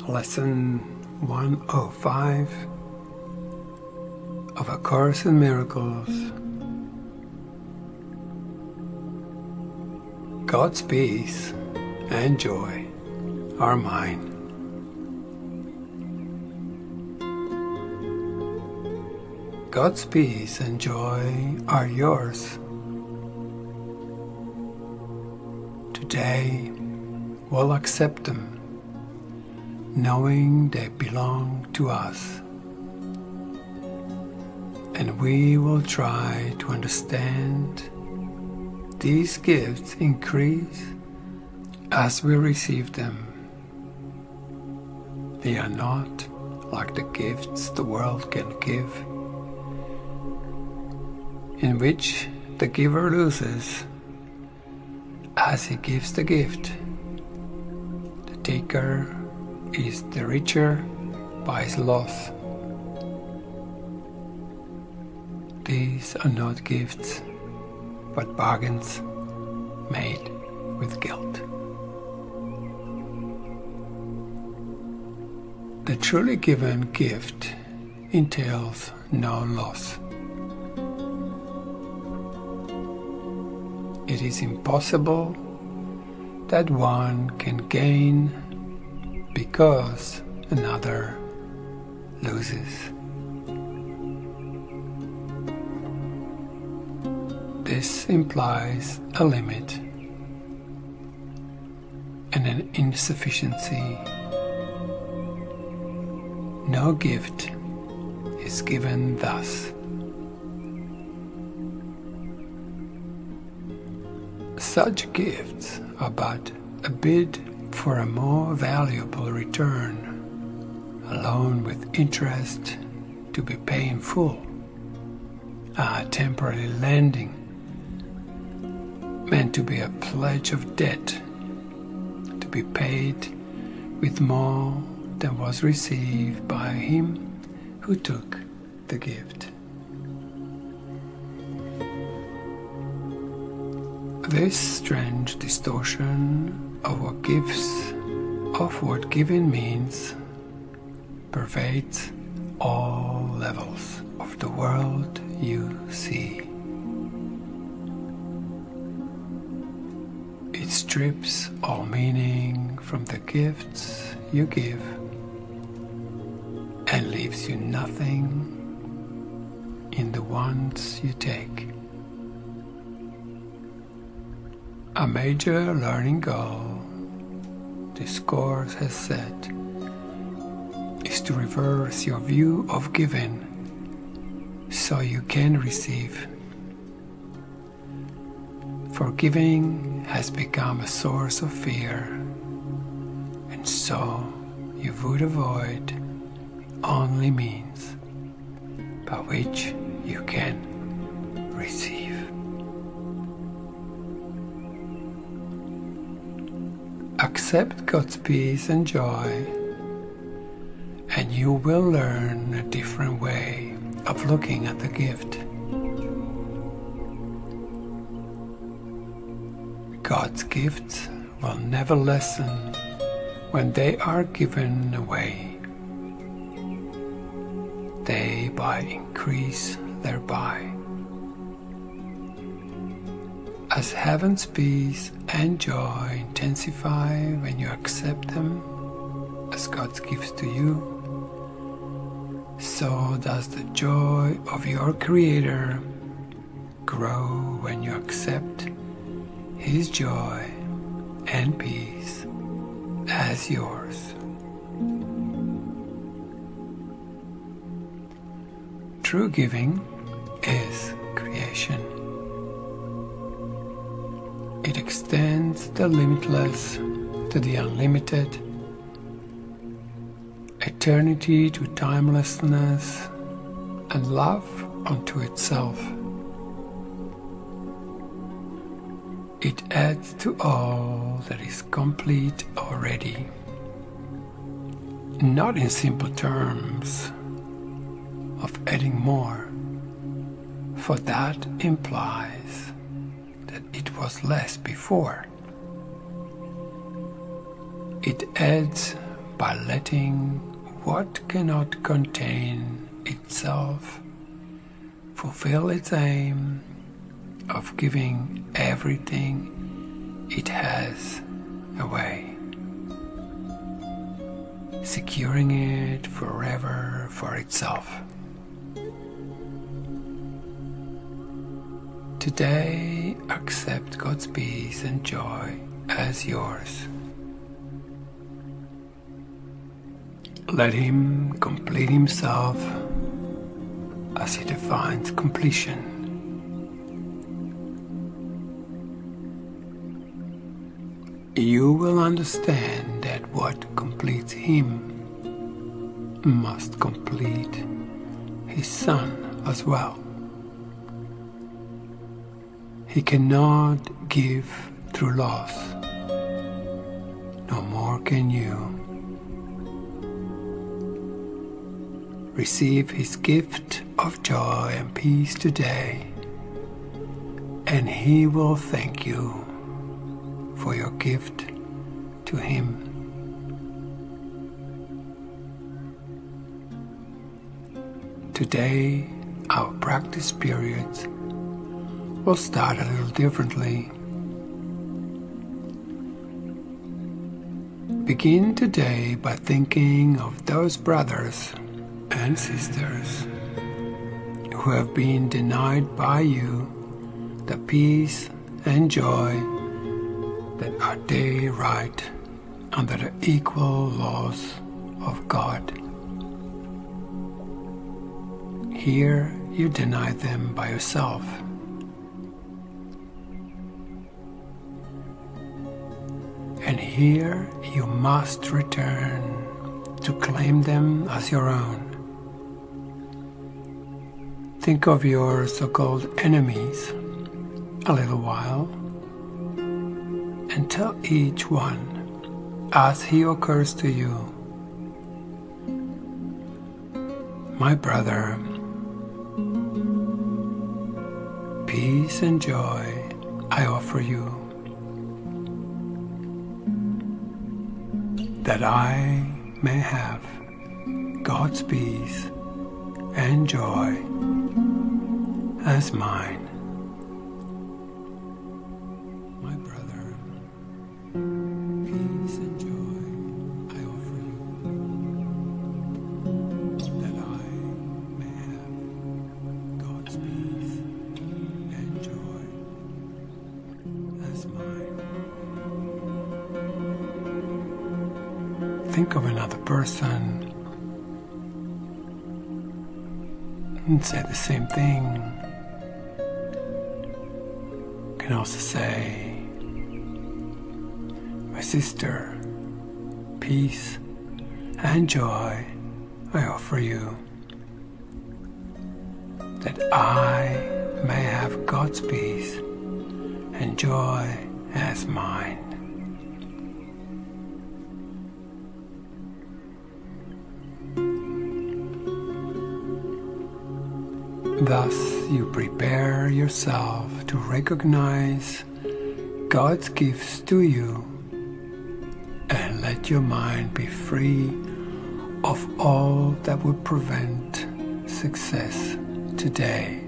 Lesson 105 of A Course in Miracles. God's peace and joy are mine. God's peace and joy are yours. Today we'll accept them, knowing they belong to us. And we will try to understand these gifts increase as we receive them. They are not like the gifts the world can give, in which the giver loses as he gives the gift. The taker is the richer by his loss. These are not gifts, but bargains made with guilt. The truly given gift entails no loss. It is impossible that one can gain because another loses. This implies a limit and an insufficiency. No gift is given thus. Such gifts are but a bid for a more valuable return, alone with interest to be paid in full, a temporary lending meant to be a pledge of debt, to be paid with more than was received by him who took the gift. This strange distortion of what giving means pervades all levels of the world you see. It strips all meaning from the gifts you give and leaves you nothing in the ones you take. A major learning goal this course has set is to reverse your view of giving so you can receive. For giving has become a source of fear, and so you would avoid the only means by which you can receive. Accept God's peace and joy, and you will learn a different way of looking at the gift. God's gifts will never lessen when they are given away. They by increase thereby. As heaven's peace and joy intensify when you accept them as God's gifts to you, so does the joy of your Creator grow when you accept His joy and peace as yours. True giving is creation. It extends the limitless to the unlimited, eternity to timelessness, and love unto itself. It adds to all that is complete already, not in simple terms of adding more, for that implies that it was less before. It adds by letting what cannot contain itself fulfill its aim of giving everything it has away, securing it forever for itself. Today, accept God's peace and joy as yours. Let Him complete Himself as He defines completion. You will understand that what completes Him must complete His Son as well. He cannot give through loss, no more can you. Receive His gift of joy and peace today, and He will thank you for your gift to Him. Today, our practice periods will start a little differently. Begin today by thinking of those brothers and sisters who have been denied by you the peace and joy that are day right under the equal laws of God. Here you deny them by yourself. And here you must return to claim them as your own. Think of your so-called enemies a little while and tell each one as he occurs to you, my brother, peace and joy I offer you, that I may have God's peace and joy as mine. My brother, peace and joy I offer you, that I may have God's peace and joy as mine. Think of another person and say the same thing. You can also say, my sister, peace and joy I offer you, that I may have God's peace and joy as mine. Thus, you prepare yourself to recognize God's gifts to you and let your mind be free of all that would prevent success today.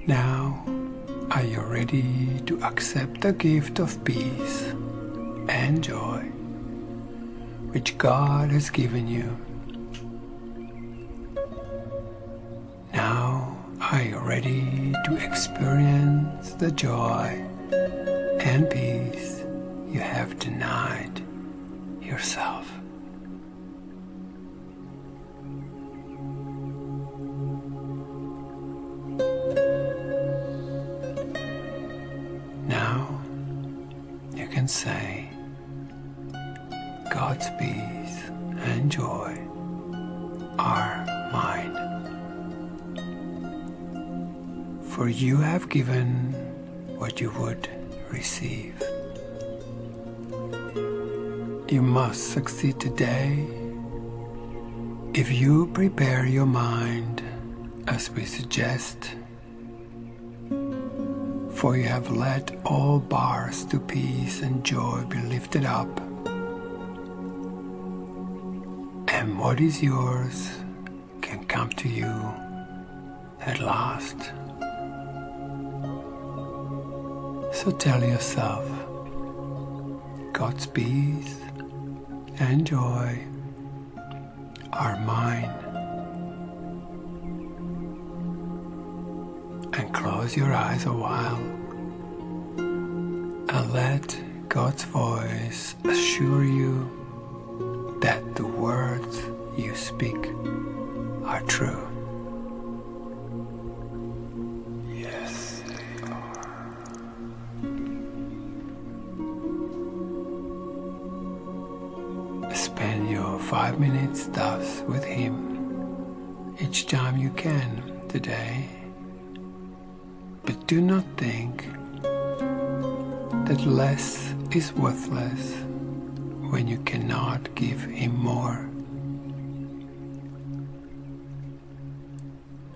Now, are you ready to accept the gift of peace and joy which God has given you? Now, are you ready to experience the joy and peace you have denied yourself? Now, you can say, God's peace and joy are mine. For you have given what you would receive. You must succeed today if you prepare your mind, as we suggest, For you have let all bars to peace and joy be lifted up, and what is yours can come to you at last. So tell yourself, God's peace and joy are mine, and close your eyes a while and let God's voice assure you that the words you speak are true. Yes, they are. Spend your 5 minutes thus with Him each time you can today, but do not think that less is worthless when you cannot give Him more.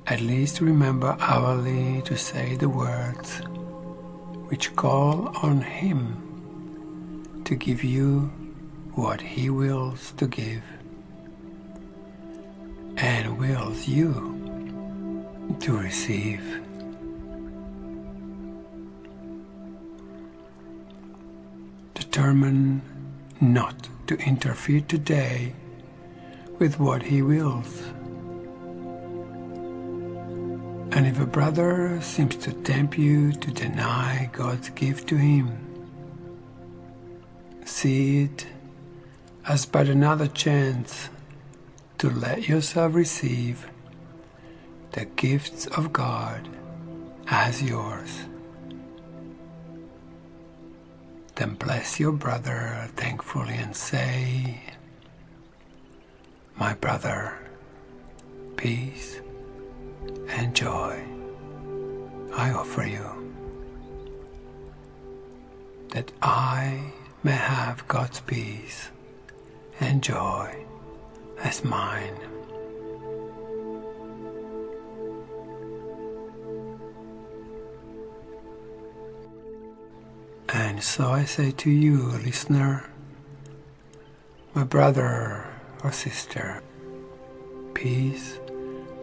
At least remember hourly to say the words which call on Him to give you what He wills to give and wills you to receive. Determine not to interfere today with what He wills. And if a brother seems to tempt you to deny God's gift to him, see it as but another chance to let yourself receive the gifts of God as yours. Then bless your brother thankfully and say, "My brother, peace and joy I offer you, that I may have God's peace and joy as mine." And so I say to you, listener, my brother or sister, peace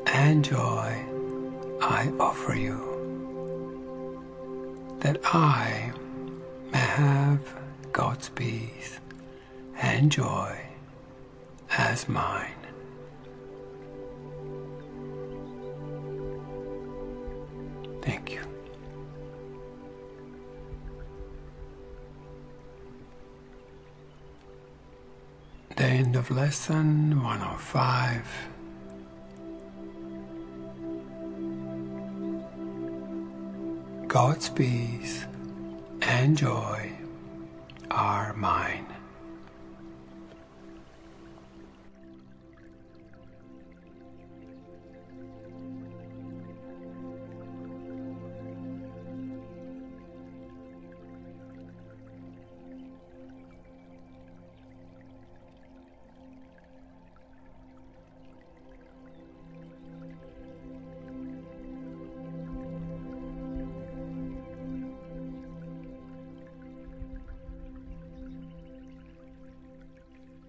and joy I offer you, that I may have God's peace and joy as mine. Thank you. The end of lesson 105. God's peace and joy are mine.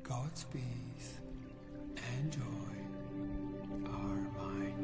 God's peace and joy are mine.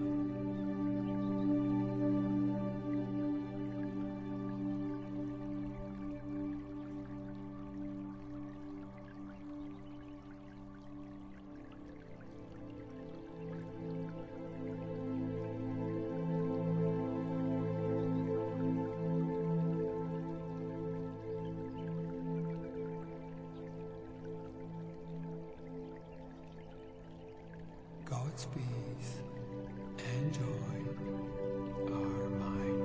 God's peace and joy are mine.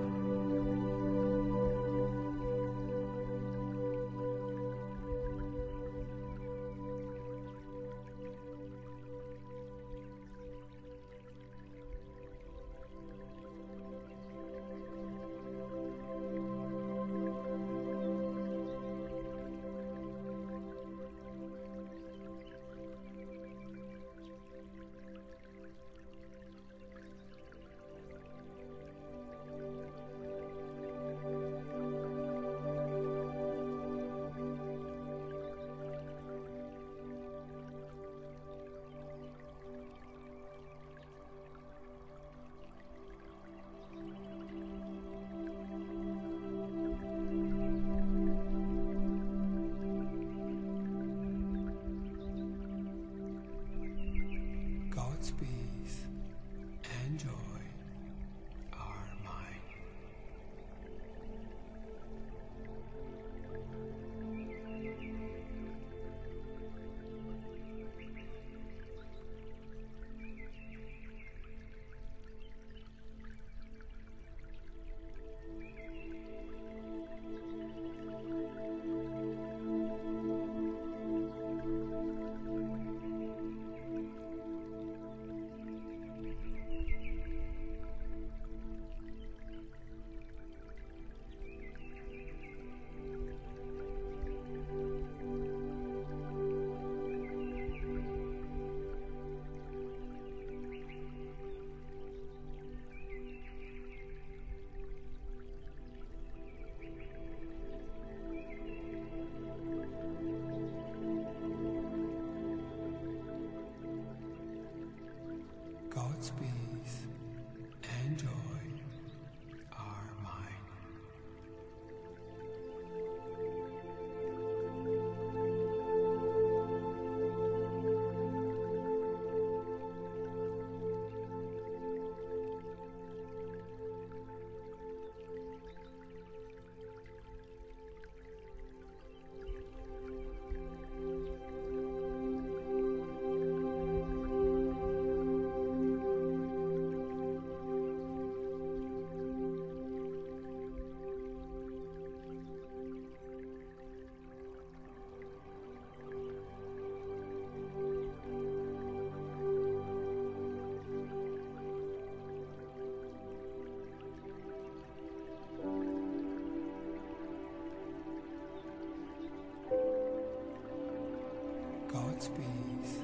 God's peace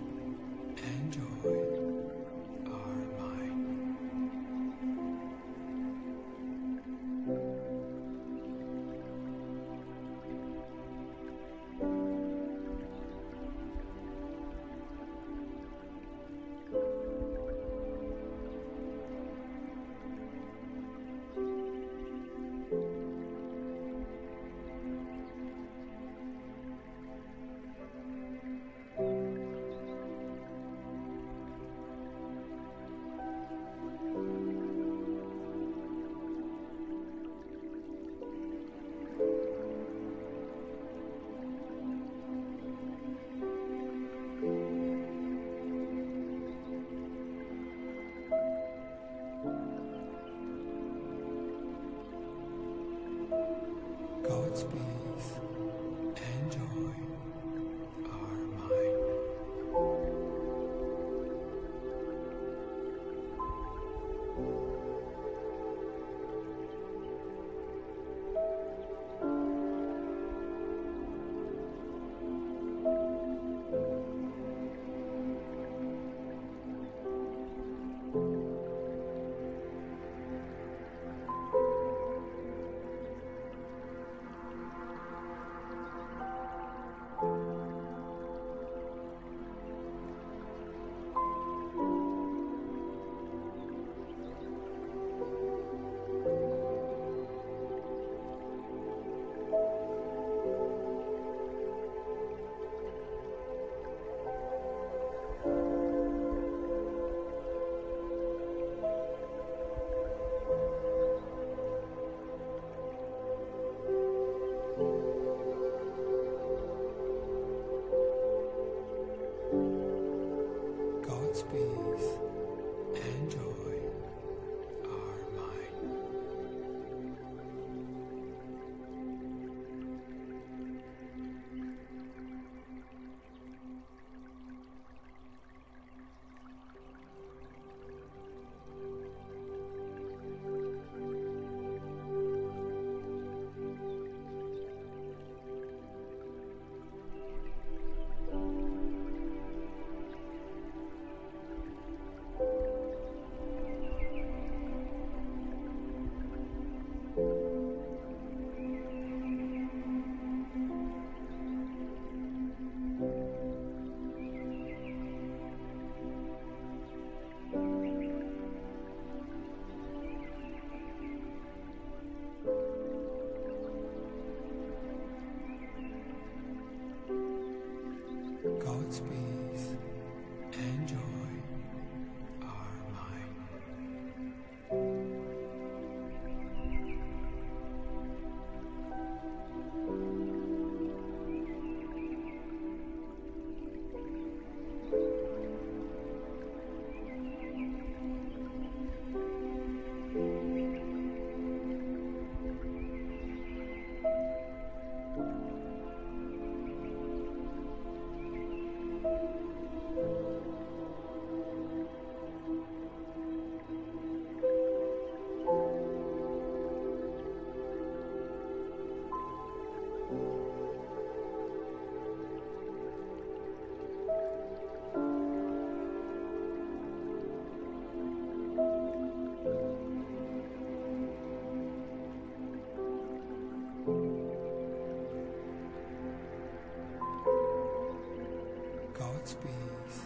and joy are mine. God's peace and joy are mine. God's peace and joy are mine. God's peace and joy are mine. God's peace